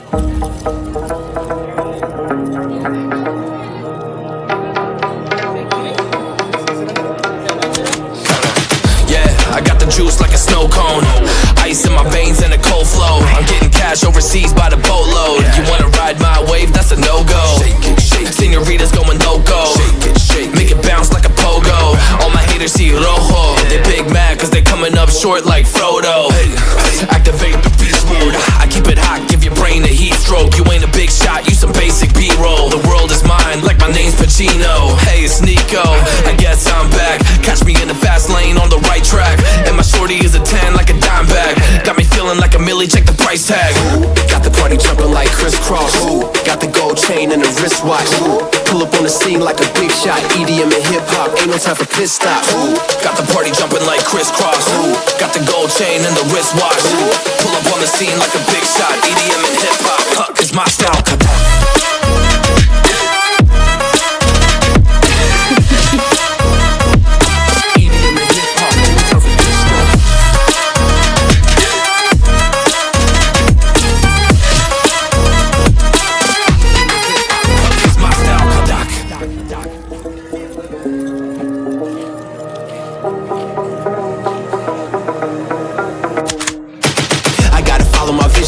I got the juice like a snow cone, ice in my veins and a cold flow. I'm getting cash overseas by the boatload. You wanna ride my wave? That's a no-go. Señoritas going loco, make it bounce like a pogo. All my haters see rojo, they big mad cause they coming up short like Frodo. Activate the beast mode, I keep it hot, give your brain a heat stroke. You ain't a big shot, you some basic B-roll. The world is mine like my name's Pacino. Hey, it's Nico, I guess I'm back. Catch me in the fast lane on the right track. And my shorty is a 10 like a dime bag. Got me feeling like a millie, check the price tag. Got the party jumping like crisscross. Got the gold chain and the wristwatch. Pull up on the scene like a big shot. EDM and hip hop, ain't no time for pit stops. Got the party jumping like crisscross. Got the gold chain and the wristwatch. Pull up on the scene like a big shot. EDM and hip hop, it's my style.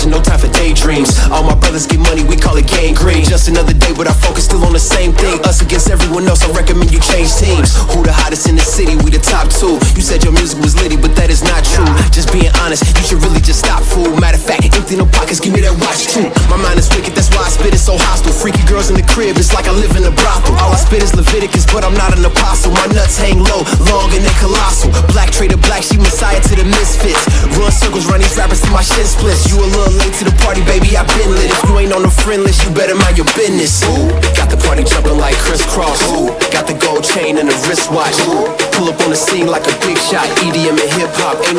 No time for daydreams. All my brothers get money, we call it gangrene. Just another day, but our focus still on the same thing. Us against everyone else, I recommend you change teams. Who the hottest in the city? We the top two. You said your music was litty, but that is not true. Just being honest, you should really just stop, fool. Matter of fact, empty no pockets, give me that watch too. My mind is wicked, that's why I spit it so hostile. Freaky girls in the crib, it's like I live in a brothel. All I spit is Leviticus, but I'm not an apostle. My nuts hang low, long and they colossal. Black trader black, she messiah to the misfits. Run circles, run these rappers till my shit splits. You a little late to the party, baby, I been lit. If you ain't on the friend list, you better mind your business. Got the party jumping like crisscross. Got the gold chain and the wristwatch. Pull up on the scene like a big shot. EDM and hip hop, ain't